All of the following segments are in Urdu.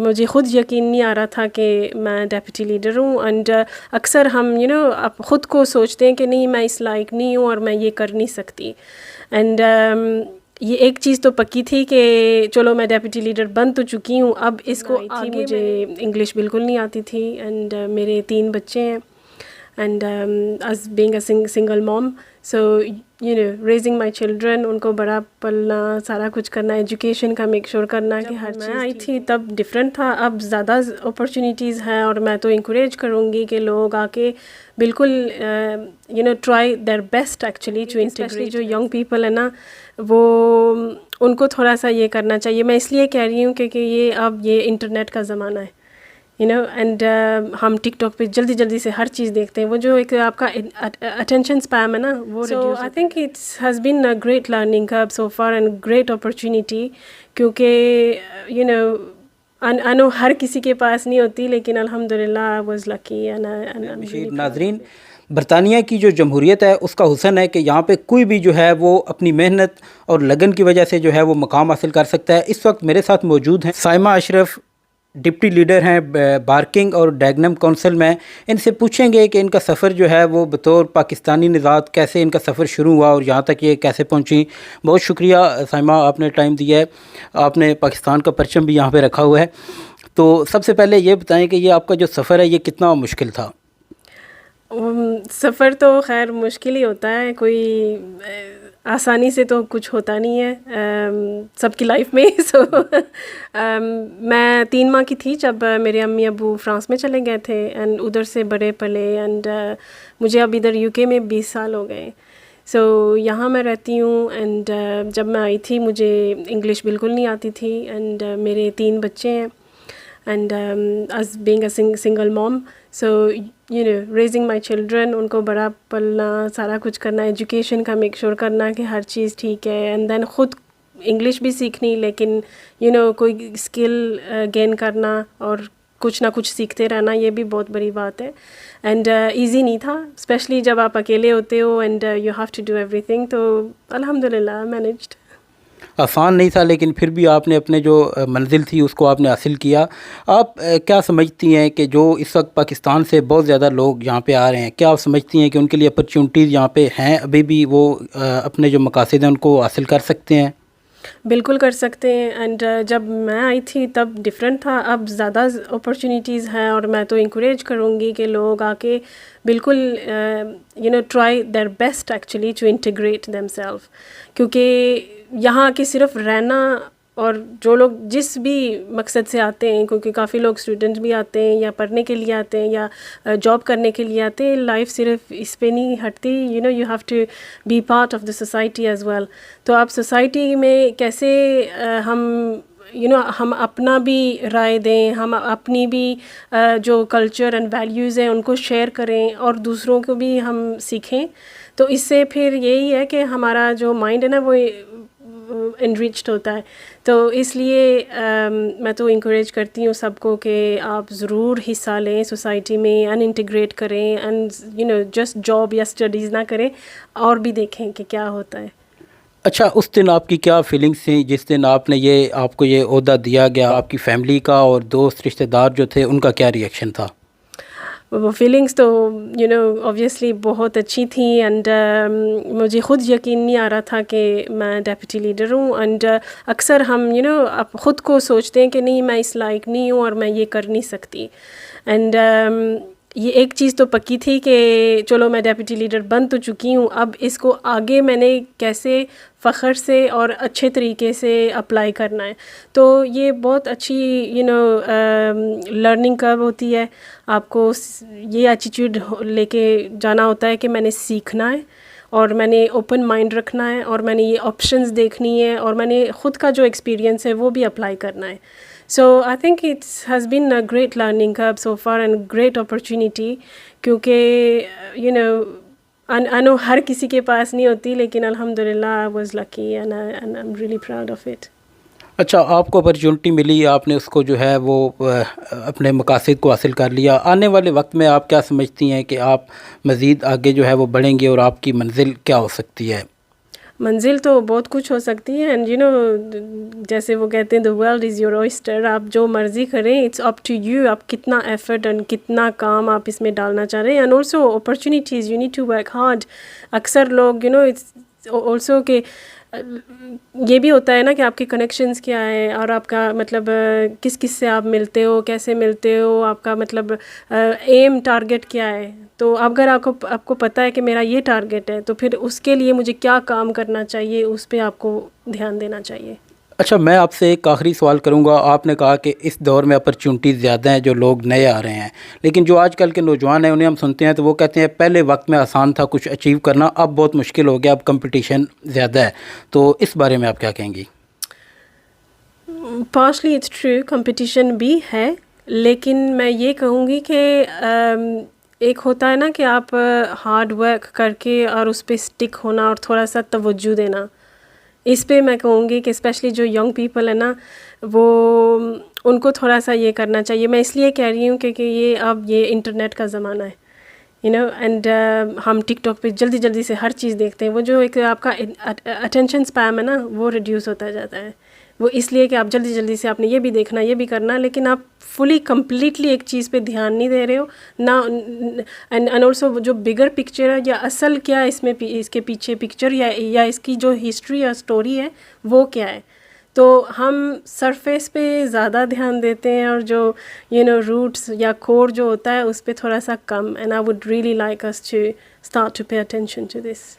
مجھے خود یقین نہیں آ رہا تھا کہ میں ڈیپٹی لیڈر ہوں. اینڈ اکثر ہم اب خود کو سوچتے ہیں کہ نہیں میں اس لائق نہیں ہوں اور میں یہ کر نہیں سکتی. اینڈ یہ ایک چیز تو پکی تھی کہ چلو میں ڈیپٹی لیڈر بن تو چکی ہوں. اب اس کو آگے مجھے انگلش بالکل نہیں آتی تھی. اینڈ میرے 3 بچے ہیں. And as being a single mom, so raising my children, ان کو بڑا پلنا, سارا کچھ کرنا, ایجوکیشن کا میک شور کرنا کہ ہر چیز. میں آئی تھی تب ڈفرینٹ تھا, اب زیادہ اپرچونیٹیز ہیں اور میں تو انکریج کروں گی کہ لوگ آ کے بالکل try their best actually to integrate. جو ینگ پیپل ہے نا, وہ ان کو تھوڑا سا یہ کرنا چاہیے. میں اس لیے کہہ رہی ہوں کہ یہ اب یہ انٹرنیٹ کا زمانہ ہے اینڈ ہم ٹک ٹاک پہ جلدی سے ہر چیز دیکھتے ہیں. وہ جو ایک آپ کا اٹینشن اسپیم ہے نا, وہ so I think it's has been a great learning curve so far and great opportunity, کیونکہ آئی نو ہر کسی کے پاس نہیں ہوتی, لیکن الحمد للہ آئی واز لکی. ناظرین, برطانیہ کی جو جمہوریت ہے اس کا حسن ہے کہ یہاں پہ کوئی بھی جو ہے وہ اپنی محنت اور لگن کی وجہ سے جو ہے وہ مقام حاصل کر سکتا ہے. اس وقت میرے ساتھ موجود ہیں سائمہ اشرف, ڈپٹی لیڈر ہیں بارکنگ اور ڈیگنم کونسل میں. ان سے پوچھیں گے کہ ان کا سفر جو ہے وہ بطور پاکستانی نژاد کیسے ان کا سفر شروع ہوا اور یہاں تک یہ کیسے پہنچی. بہت شکریہ سائمہ, آپ نے ٹائم دیا ہے. آپ نے پاکستان کا پرچم بھی یہاں پہ رکھا ہوا ہے. تو سب سے پہلے یہ بتائیں کہ یہ آپ کا جو سفر ہے یہ کتنا مشکل تھا؟ سفر تو خیر مشکل ہی ہوتا ہے, کوئی آسانی سے تو کچھ ہوتا نہیں ہے سب کی لائف میں. سو میں 3 ماہ کی تھی جب میرے امی ابو فرانس میں چلے گئے تھے, اینڈ ادھر سے بڑے پلے. اینڈ مجھے اب ادھر UK میں 20 سال ہو گئے. سو یہاں میں رہتی ہوں. اینڈ جب میں آئی تھی مجھے انگلش بالکل نہیں آتی تھی. اینڈ میرے 3 بچے ہیں. And as being a single mom, so raising my children, ان کو بڑا پلنا, سارا کچھ کرنا, ایجوکیشن کا میک شور کرنا کہ ہر چیز ٹھیک ہے. اینڈ دین خود انگلش بھی سیکھنی, لیکن کوئی اسکل گین کرنا اور کچھ نہ کچھ سیکھتے رہنا, یہ بھی بہت بڑی بات ہے. اینڈ ایزی نہیں تھا, اسپیشلی جب آپ اکیلے ہوتے ہو and you have to do everything. تو الحمد للہ مینیجڈ. آسان نہیں تھا, لیکن پھر بھی آپ نے اپنے جو منزل تھی اس کو آپ نے حاصل کیا. آپ کیا سمجھتی ہیں کہ جو اس وقت پاکستان سے بہت زیادہ لوگ یہاں پہ آ رہے ہیں, کیا آپ سمجھتی ہیں کہ ان کے لیے اپرچونٹیز یہاں پہ ہیں, ابھی بھی وہ اپنے جو مقاصد ہیں ان کو حاصل کر سکتے ہیں؟ بالکل کر سکتے ہیں. اینڈ جب میں آئی تھی تب ڈفرینٹ تھا, اب زیادہ اپرچونیٹیز ہیں اور میں تو انکریج کروں گی کہ لوگ آ کے بالکل try their best actually to integrate them self. کیونکہ یہاں کے صرف رہنا, اور جو لوگ جس بھی مقصد سے آتے ہیں, کیونکہ کافی لوگ اسٹوڈنٹ بھی آتے ہیں یا پڑھنے کے لیے آتے ہیں یا جاب کرنے کے لیے آتے ہیں, لائف صرف اس پہ نہیں ہٹتی. You have to be part of the society as well. تو آپ سوسائٹی میں کیسے ہم اپنا بھی رائے دیں, ہم اپنی بھی جو کلچر اینڈ ویلیوز ہیں ان کو شیئر کریں اور دوسروں کو بھی ہم سیکھیں. تو اس سے پھر یہی ہے کہ ہمارا جو مائنڈ ہے نا وہ انریچڈ ہوتا ہے. تو اس لیے میں تو انکریج کرتی ہوں سب کو کہ آپ ضرور حصہ لیں سوسائٹی میں, ان انٹیگریٹ کریں, اینڈ جسٹ جاب یا اسٹڈیز نہ کریں, اور بھی دیکھیں کہ کیا ہوتا ہے. اچھا, اس دن آپ کی کیا فیلنگس تھیں جس دن آپ کو یہ عہدہ دیا گیا؟ آپ کی فیملی کا اور دوست رشتہ دار جو تھے ان کا کیا ریئیکشن تھا؟ وہ فیلنگس تو اوبویسلی بہت اچھی تھیں. اینڈ مجھے خود یقین نہیں آ رہا تھا کہ میں ڈیپٹی لیڈر ہوں. اینڈ اکثر ہم خود کو سوچتے ہیں کہ نہیں میں اس لائق نہیں ہوں اور میں یہ کر نہیں سکتی. اینڈ یہ ایک چیز تو پکی تھی کہ چلو میں ڈیپٹی لیڈر بن تو چکی ہوں, اب اس کو آگے میں نے کیسے فخر سے اور اچھے طریقے سے اپلائی کرنا ہے. تو یہ بہت اچھی لرننگ کرو ہوتی ہے. آپ کو یہ ایٹیٹیوڈ لے کے جانا ہوتا ہے کہ میں نے سیکھنا ہے اور میں نے اوپن مائنڈ رکھنا ہے اور میں نے یہ آپشنز دیکھنی ہے اور میں نے خود کا جو ایکسپیرینس ہے وہ بھی اپلائی کرنا ہے. So I think it has been a great learning curve so far and great opportunity, کیونکہ I know ہر کسی کے پاس نہیں ہوتی, لیکن الحمد للہ I was lucky and I'm really proud of it. اچھا, آپ کو اپرچونٹی ملی, آپ نے اس کو جو ہے وہ اپنے مقاصد کو حاصل کر لیا. آنے والے وقت میں آپ کیا سمجھتی ہیں کہ آپ مزید آگے جو ہے وہ بڑھیں گے اور آپ کی منزل کیا ہو سکتی ہے؟ منزل تو بہت کچھ ہو سکتی ہے، اینڈ جیسے وہ کہتے ہیں دا ورلڈ از یور اوئسٹر، آپ جو مرضی کریں، اٹس اپ ٹو یو، آپ کتنا ایفرٹ اینڈ کتنا کام آپ اس میں ڈالنا چاہ رہے ہیں، and also opportunities, you need to work hard. اکثر لوگ اٹس آلسو کہ یہ بھی ہوتا ہے نا کہ آپ کے کنیکشنز کیا ہے، اور آپ کا مطلب کس کس سے آپ ملتے ہو، کیسے ملتے ہو، آپ کا مطلب ایم ٹارگیٹ کیا ہے. تو اگر آپ کو پتہ ہے کہ میرا یہ ٹارگیٹ ہے، تو پھر اس کے لیے مجھے کیا کام کرنا چاہیے، اس پہ آپ کو دھیان دینا چاہیے. اچھا، میں آپ سے ایک آخری سوال کروں گا. آپ نے کہا کہ اس دور میں اپرچونٹیز زیادہ ہیں، جو لوگ نئے آ رہے ہیں، لیکن جو آج کل کے نوجوان ہیں انہیں ہم سنتے ہیں تو وہ کہتے ہیں پہلے وقت میں آسان تھا کچھ اچیو کرنا، اب بہت مشکل ہو گیا، اب کمپٹیشن زیادہ ہے. تو اس بارے میں آپ کیا کہیں گی؟ پارشلی اٹس ٹرو، کمپٹیشن بھی ہے، لیکن میں یہ کہوں گی کہ ایک ہوتا ہے نا کہ آپ ہارڈ ورک کر کے اور اس پہ اسٹک ہونا اور تھوڑا سا توجہ دینا. اس پہ میں کہوں گی کہ اسپیشلی جو ینگ پیپل ہیں نا، وہ ان کو تھوڑا سا یہ کرنا چاہیے. میں اس لیے کہہ رہی ہوں کہ یہ انٹرنیٹ کا زمانہ ہے، اینڈ ہم ٹک ٹاک پہ جلدی سے ہر چیز دیکھتے ہیں. وہ جو ایک آپ کا اٹینشن اسپیم ہے نا، وہ ریڈیوس ہوتا جاتا ہے. وہ اس لیے کہ آپ جلدی سے آپ نے یہ بھی دیکھنا، یہ بھی کرنا، لیکن آپ فلی کمپلیٹلی ایک چیز پہ دھیان نہیں دے رہے ہو نہ. اینڈ آلسو جو بگر پکچر ہے یا اصل کیا ہے اس کے پیچھے پکچر یا اس کی جو ہسٹری یا اسٹوری ہے وہ کیا ہے. تو ہم سرفیس پہ زیادہ دھیان دیتے ہیں، اور جو روٹس یا کور جو ہوتا ہے اس پہ تھوڑا سا کم. And I would really like us to start to pay attention to this.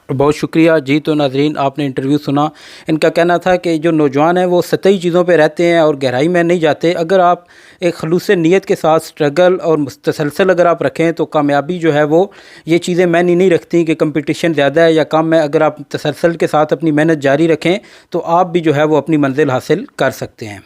بہت شکریہ جی. تو ناظرین، آپ نے انٹرویو سنا. ان کا کہنا تھا کہ جو نوجوان ہیں وہ سطحی چیزوں پہ رہتے ہیں اور گہرائی میں نہیں جاتے. اگر آپ ایک خلوص نیت کے ساتھ سٹرگل اور تسلسل اگر آپ رکھیں تو کامیابی جو ہے وہ یہ چیزیں معنی نہیں رکھتی کہ کمپٹیشن زیادہ ہے یا کم ہے. اگر آپ تسلسل کے ساتھ اپنی محنت جاری رکھیں تو آپ بھی جو ہے وہ اپنی منزل حاصل کر سکتے ہیں.